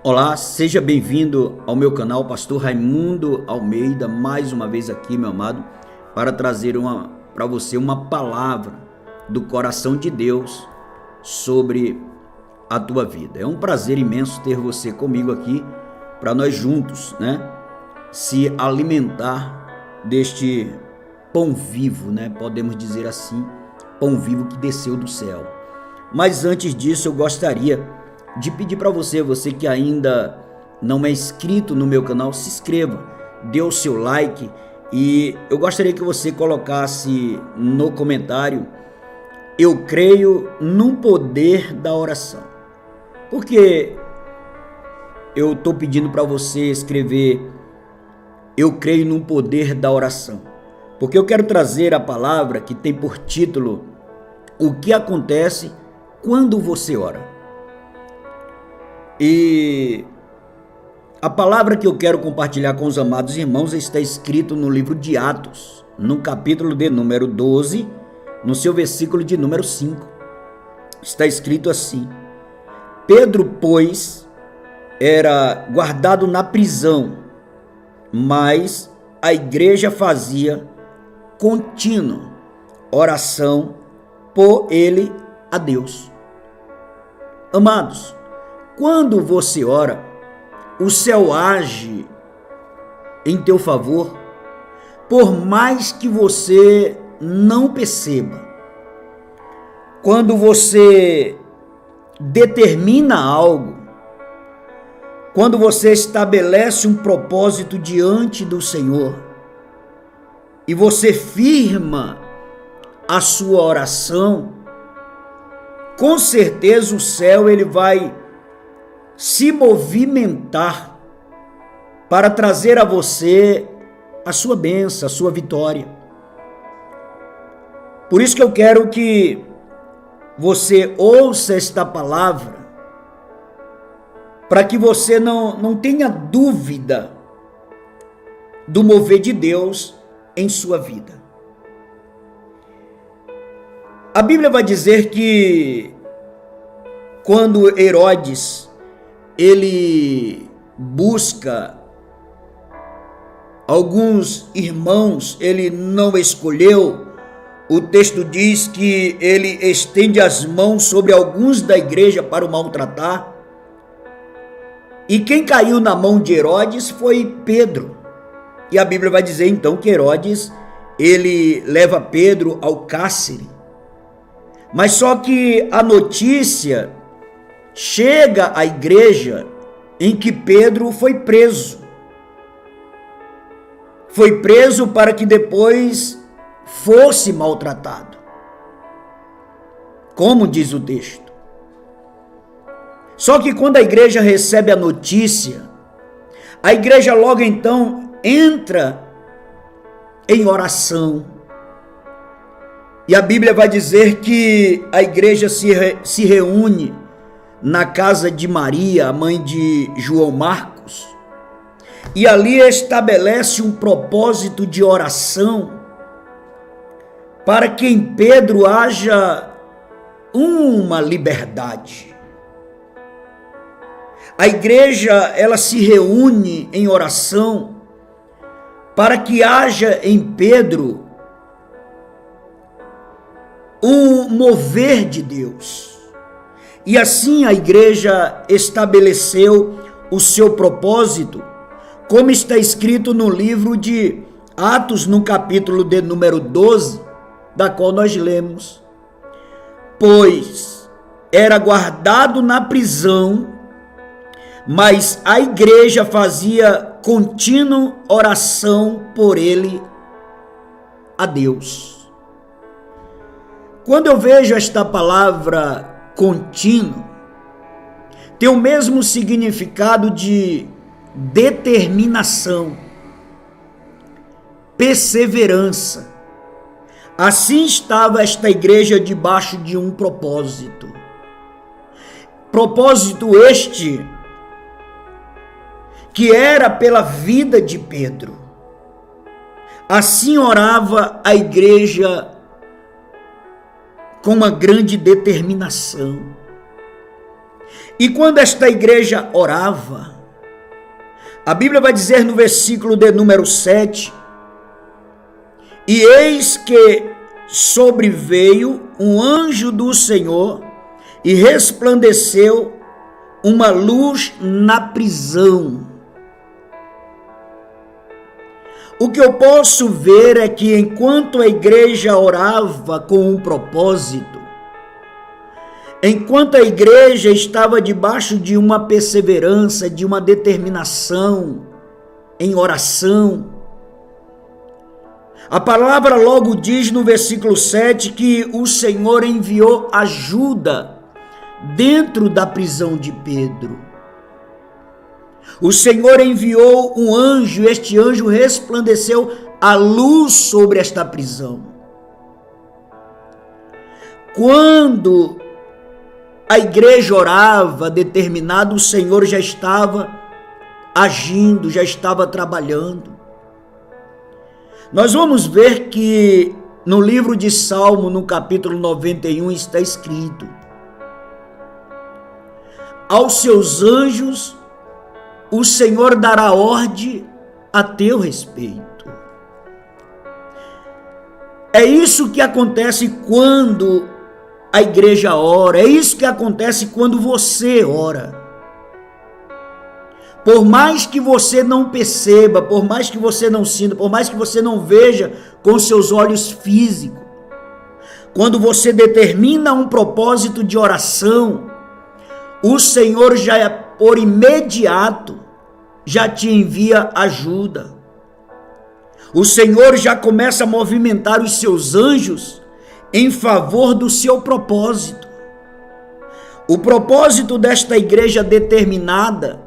Olá, seja bem-vindo ao meu canal, Pastor Raimundo Almeida, mais uma vez aqui, meu amado, para trazer para você uma palavra do coração de Deus sobre a tua vida. É um prazer imenso ter você comigo aqui, para nós juntos, se alimentar deste pão vivo, podemos dizer assim, pão vivo que desceu do céu. Mas antes disso, eu gostaria de pedir para você que ainda não é inscrito no meu canal, se inscreva, dê o seu like e eu gostaria que você colocasse no comentário: eu creio no poder da oração. Porque eu estou pedindo para você escrever eu creio no poder da oração? Porque eu quero trazer a palavra que tem por título o que acontece quando você ora. E a palavra que eu quero compartilhar com os amados irmãos está escrito no livro de Atos, no capítulo de número 12, no seu versículo de número 5. Está escrito assim: Pedro, pois, era guardado na prisão, mas a igreja fazia contínua oração por ele a Deus. Amados, quando você ora, o céu age em teu favor, por mais que você não perceba. Quando você determina algo, quando você estabelece um propósito diante do Senhor e você firma a sua oração, com certeza o céu ele vai se movimentar para trazer a você a sua bênção, a sua vitória. Por isso que eu quero que você ouça esta palavra, para que você não tenha dúvida do mover de Deus em sua vida. A Bíblia vai dizer que quando Herodes ele busca alguns irmãos, ele não escolheu. O texto diz que ele estende as mãos sobre alguns da igreja para o maltratar. E quem caiu na mão de Herodes foi Pedro. E a Bíblia vai dizer então que Herodes, ele leva Pedro ao cárcere. Mas só que a notícia chega à igreja em que Pedro foi preso. Foi preso para que depois fosse maltratado. Como diz o texto. Só que quando a igreja recebe a notícia, a igreja logo então entra em oração. E a Bíblia vai dizer que a igreja se reúne na casa de Maria, a mãe de João Marcos, e ali estabelece um propósito de oração para que em Pedro haja uma liberdade. A igreja, ela se reúne em oração para que haja em Pedro um mover de Deus. E assim a igreja estabeleceu o seu propósito, como está escrito no livro de Atos, no capítulo de número 12, da qual nós lemos. Pois era guardado na prisão, mas a igreja fazia contínua oração por ele a Deus. Quando eu vejo esta palavra contínuo, tem o mesmo significado de determinação, perseverança. Assim estava esta igreja debaixo de um propósito. Propósito este que era pela vida de Pedro. Assim orava a igreja com uma grande determinação. E quando esta igreja orava, a Bíblia vai dizer no versículo de número 7, e eis que sobreveio um anjo do Senhor e resplandeceu uma luz na prisão. O que eu posso ver é que enquanto a igreja orava com um propósito, enquanto a igreja estava debaixo de uma perseverança, de uma determinação em oração, a palavra logo diz no versículo 7 que o Senhor enviou ajuda dentro da prisão de Pedro. O Senhor enviou um anjo, este anjo resplandeceu a luz sobre esta prisão. Quando a igreja orava determinado, o Senhor já estava agindo, já estava trabalhando. Nós vamos ver que no livro de Salmo, no capítulo 91, está escrito: aos seus anjos o Senhor dará ordem a teu respeito. É isso que acontece quando a igreja ora, é isso que acontece quando você ora. Por mais que você não perceba, por mais que você não sinta, por mais que você não veja com seus olhos físicos, quando você determina um propósito de oração, o Senhor já, por imediato, já te envia ajuda. O Senhor já começa a movimentar os seus anjos em favor do seu propósito. O propósito desta igreja determinada,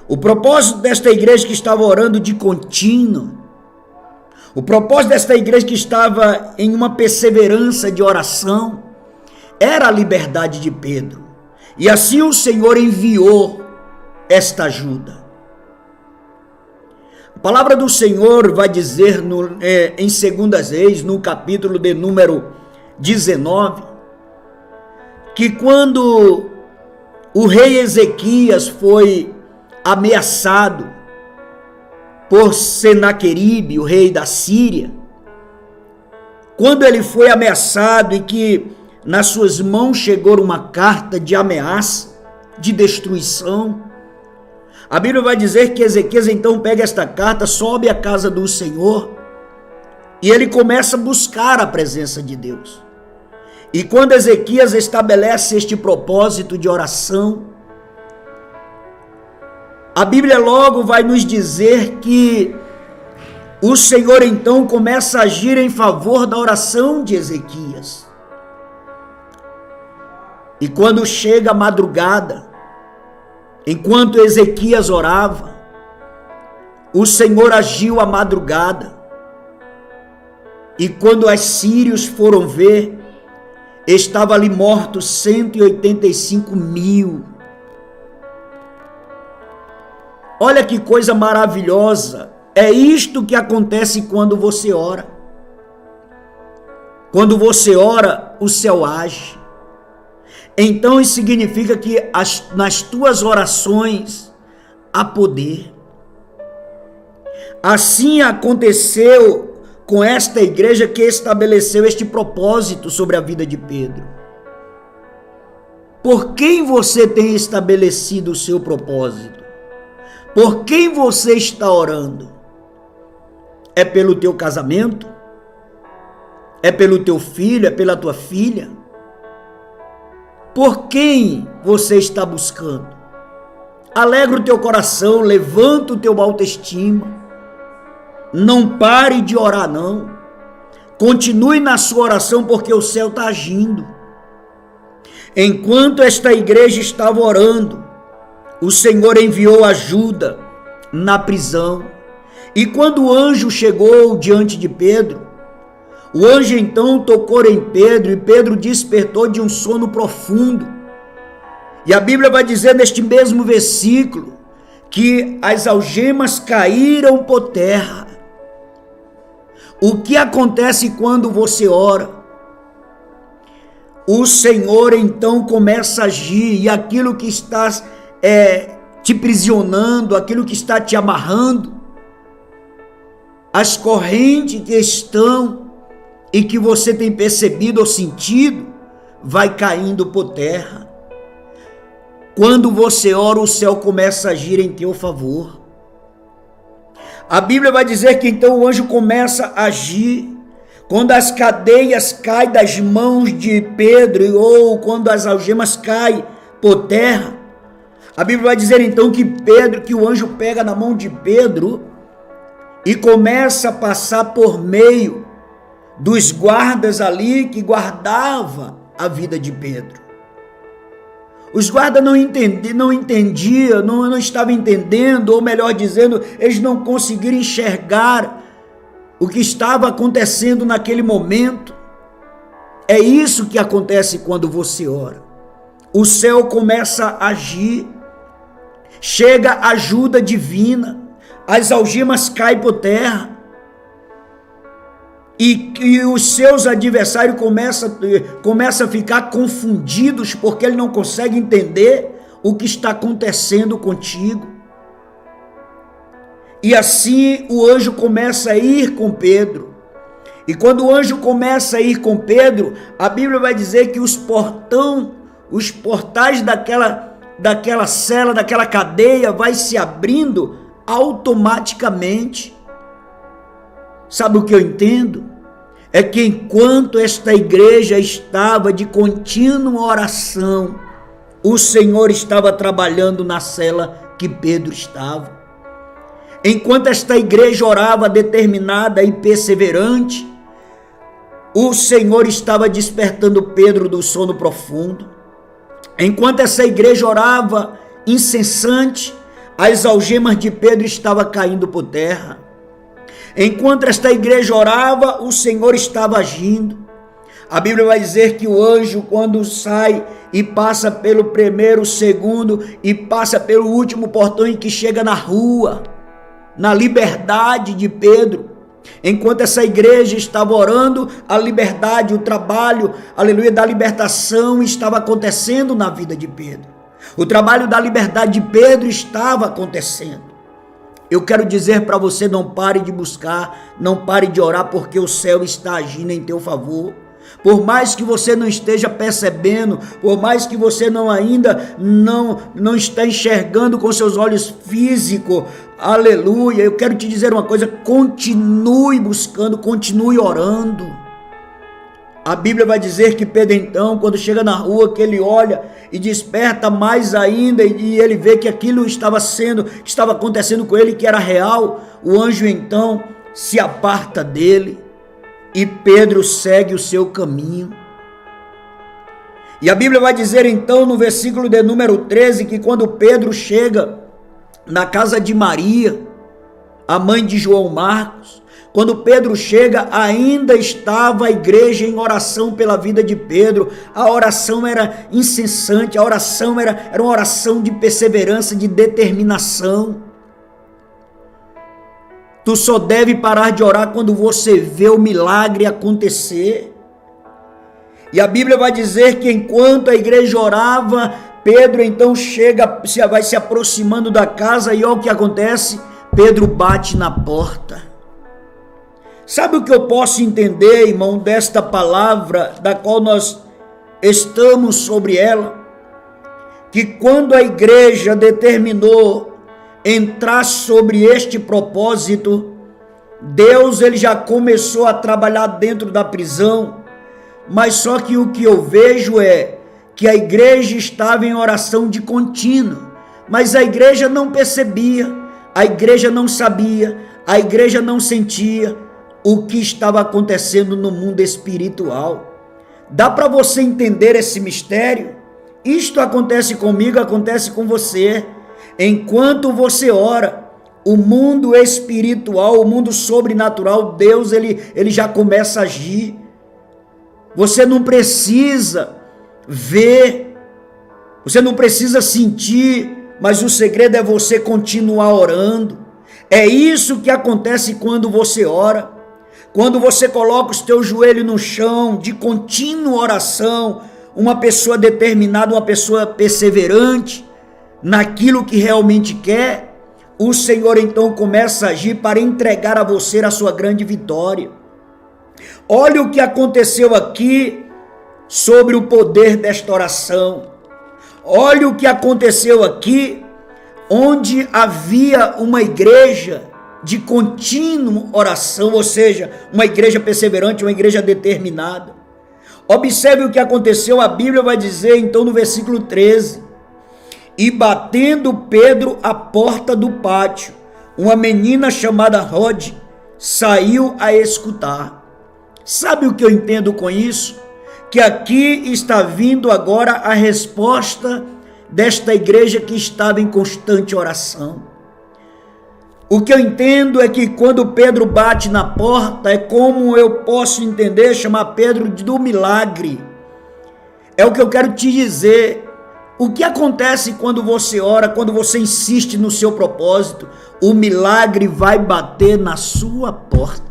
o propósito desta igreja que estava orando de contínuo, o propósito desta igreja que estava em uma perseverança de oração, era a liberdade de Pedro. E assim o Senhor enviou esta ajuda. A palavra do Senhor vai dizer em 2 Reis, no capítulo de número 19, que quando o rei Ezequias foi ameaçado por Senaqueribe, o rei da Síria, quando ele foi ameaçado e que nas suas mãos chegou uma carta de ameaça, de destruição, a Bíblia vai dizer que Ezequias então pega esta carta, sobe à casa do Senhor e ele começa a buscar a presença de Deus. E quando Ezequias estabelece este propósito de oração, a Bíblia logo vai nos dizer que o Senhor então começa a agir em favor da oração de Ezequias. E quando chega a madrugada, enquanto Ezequias orava, o Senhor agiu à madrugada. E quando os sírios foram ver, estava ali mortos 185.000. Olha que coisa maravilhosa. É isto que acontece quando você ora. Quando você ora, o céu age. Então isso significa que nas tuas orações há poder. Assim aconteceu com esta igreja que estabeleceu este propósito sobre a vida de Pedro. Por quem você tem estabelecido o seu propósito? Por quem você está orando? É pelo teu casamento? É pelo teu filho? É pela tua filha? Por quem você está buscando? Alegra o teu coração, levanta o teu autoestima. Não pare de orar, não. Continue na sua oração, porque o céu está agindo. Enquanto esta igreja estava orando, o Senhor enviou ajuda na prisão. E quando o anjo chegou diante de Pedro, o anjo então tocou em Pedro e Pedro despertou de um sono profundo. E a Bíblia vai dizer neste mesmo versículo que as algemas caíram por terra. O que acontece quando você ora? o Senhor então começa a agir, e aquilo que está te prisionando, aquilo que está te amarrando, as correntes que estão e que você tem percebido ou sentido, vai caindo por terra. Quando você ora, o céu começa a agir em teu favor. A Bíblia vai dizer que então o anjo começa a agir quando as cadeias caem das mãos de Pedro, ou quando as algemas caem por terra. A Bíblia vai dizer então que o anjo pega na mão de Pedro e começa a passar por meio dos guardas ali que guardava a vida de Pedro. Os guardas não entendiam, não estavam entendendo, ou melhor dizendo, eles não conseguiram enxergar o que estava acontecendo naquele momento. É isso que acontece quando você ora. O céu começa a agir, chega ajuda divina, as algemas caem por terra, e os seus adversários começam a ficar confundidos, porque ele não consegue entender o que está acontecendo contigo. E assim o anjo começa a ir com Pedro. E quando o anjo começa a ir com Pedro, a Bíblia vai dizer que os portais daquela cela, daquela cadeia, vai se abrindo automaticamente. Sabe o que eu entendo? É que enquanto esta igreja estava de contínua oração, o Senhor estava trabalhando na cela que Pedro estava. Enquanto esta igreja orava determinada e perseverante, o Senhor estava despertando Pedro do sono profundo. Enquanto essa igreja orava incessante, as algemas de Pedro estavam caindo por terra. Enquanto esta igreja orava, o Senhor estava agindo. A Bíblia vai dizer que o anjo, quando sai e passa pelo primeiro, segundo e passa pelo último portão, e que chega na rua, na liberdade de Pedro. Enquanto essa igreja estava orando, a liberdade, o trabalho, aleluia, da libertação estava acontecendo na vida de Pedro. O trabalho da liberdade de Pedro estava acontecendo. Eu quero dizer para você, não pare de buscar, não pare de orar, porque o céu está agindo em teu favor. Por mais que você não esteja percebendo, por mais que você ainda não está enxergando com seus olhos físicos, aleluia, eu quero te dizer uma coisa: continue buscando, continue orando. A Bíblia vai dizer que Pedro então, quando chega na rua, que ele olha e desperta mais ainda, e ele vê que aquilo estava acontecendo com ele, que era real. O anjo então se aparta dele e Pedro segue o seu caminho. E a Bíblia vai dizer então no versículo de número 13, que quando Pedro chega na casa de Maria, a mãe de João Marcos, quando Pedro chega, ainda estava a igreja em oração pela vida de Pedro. A oração era incessante, a oração era uma oração de perseverança, de determinação. Tu só deve parar de orar quando você vê o milagre acontecer. E a Bíblia vai dizer que enquanto a igreja orava, Pedro então vai se aproximando da casa, e olha o que acontece: Pedro bate na porta. Sabe o que eu posso entender, irmão, desta palavra, da qual nós estamos sobre ela? Que quando a igreja determinou entrar sobre este propósito, Deus ele já começou a trabalhar dentro da prisão, mas só que o que eu vejo é que a igreja estava em oração de contínuo, mas a igreja não percebia, a igreja não sabia, a igreja não sentia o que estava acontecendo no mundo espiritual. Dá para você entender esse mistério? Isto acontece comigo, acontece com você. Enquanto você ora, o mundo espiritual, o mundo sobrenatural, Deus ele já começa a agir. Você não precisa ver, você não precisa sentir, mas o segredo é você continuar orando. É isso que acontece quando você ora. Quando você coloca os teus joelhos no chão, de contínua oração, uma pessoa determinada, uma pessoa perseverante naquilo que realmente quer, o Senhor então começa a agir para entregar a você a sua grande vitória. Olha o que aconteceu aqui sobre o poder desta oração. Olha o que aconteceu aqui, onde havia uma igreja de contínua oração, ou seja, uma igreja perseverante, uma igreja determinada. Observe o que aconteceu, a Bíblia vai dizer então no versículo 13: e batendo Pedro à porta do pátio, uma menina chamada Rode saiu a escutar. Sabe o que eu entendo com isso? Que aqui está vindo agora a resposta desta igreja que estava em constante oração. O que eu entendo é que quando Pedro bate na porta, é como eu posso entender, chamar Pedro do milagre. É o que eu quero te dizer. O que acontece quando você ora, quando você insiste no seu propósito? O milagre vai bater na sua porta.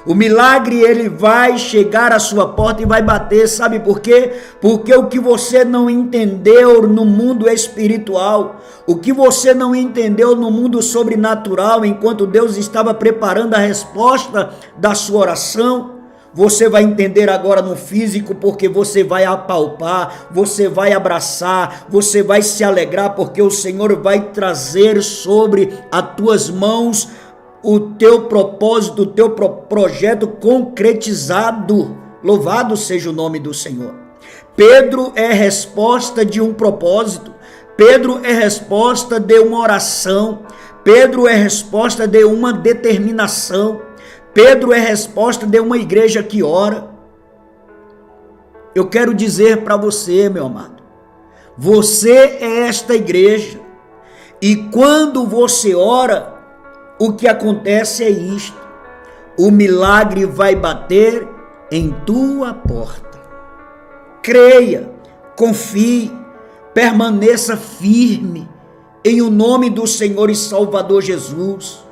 O milagre, ele vai chegar à sua porta e vai bater, sabe por quê? Porque o que você não entendeu no mundo espiritual, o que você não entendeu no mundo sobrenatural, enquanto Deus estava preparando a resposta da sua oração, você vai entender agora no físico, porque você vai apalpar, você vai abraçar, você vai se alegrar, porque o Senhor vai trazer sobre as tuas mãos o teu propósito, o teu projeto concretizado. Louvado seja o nome do Senhor. Pedro é resposta de um propósito. Pedro é resposta de uma oração. Pedro é resposta de uma determinação. Pedro é resposta de uma igreja que ora. Eu quero dizer para você, meu amado, você é esta igreja. E quando você ora, o que acontece é isto: o milagre vai bater em tua porta. Creia, confie, permaneça firme em o nome do Senhor e Salvador Jesus.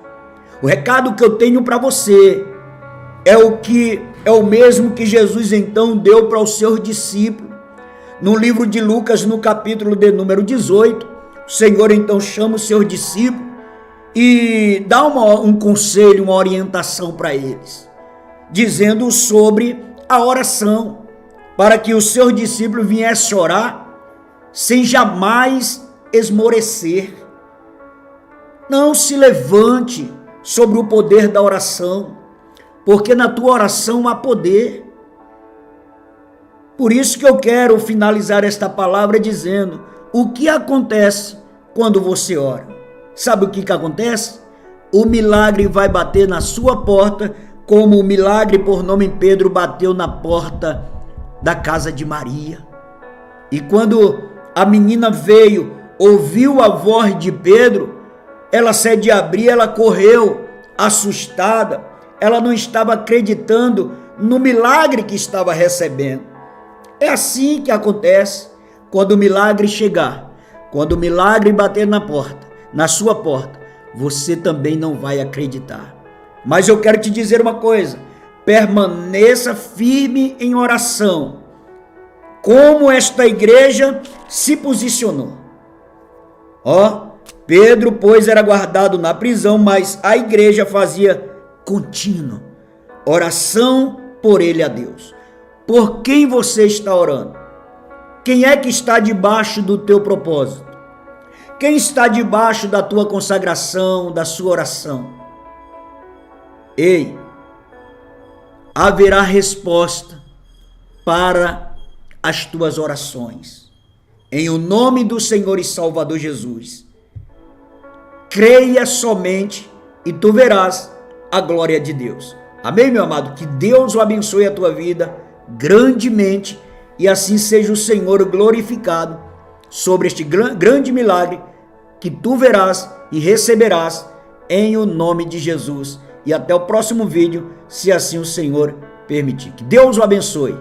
O recado que eu tenho para você é o mesmo que Jesus então deu para os seus discípulos. No livro de Lucas, no capítulo de número 18, o Senhor então chama os seus discípulos e dá um conselho, uma orientação para eles, dizendo sobre a oração, para que os seus discípulos viessem orar sem jamais esmorecer. Não se levante sobre o poder da oração, porque na tua oração há poder. Por isso que eu quero finalizar esta palavra dizendo: o que acontece quando você ora? Sabe o que acontece? O milagre vai bater na sua porta, como o milagre por nome Pedro bateu na porta da casa de Maria. E quando a menina veio, ouviu a voz de Pedro, ela saiu de abrir, ela correu, assustada, ela não estava acreditando no milagre que estava recebendo. É assim que acontece quando o milagre chegar, quando o milagre bater na porta, na sua porta, você também não vai acreditar. Mas eu quero te dizer uma coisa: permaneça firme em oração, como esta igreja se posicionou. Pedro, pois, era guardado na prisão, mas a igreja fazia contínua oração por ele a Deus. Por quem você está orando? Quem é que está debaixo do teu propósito? Quem está debaixo da tua consagração, da sua oração? Ei, haverá resposta para as tuas orações. Em o nome do Senhor e Salvador Jesus, creia somente e tu verás a glória de Deus. Amém, meu amado? Que Deus o abençoe a tua vida grandemente e assim seja o Senhor glorificado sobre este grande milagre que tu verás e receberás em o nome de Jesus. E até o próximo vídeo, se assim o Senhor permitir. Que Deus o abençoe.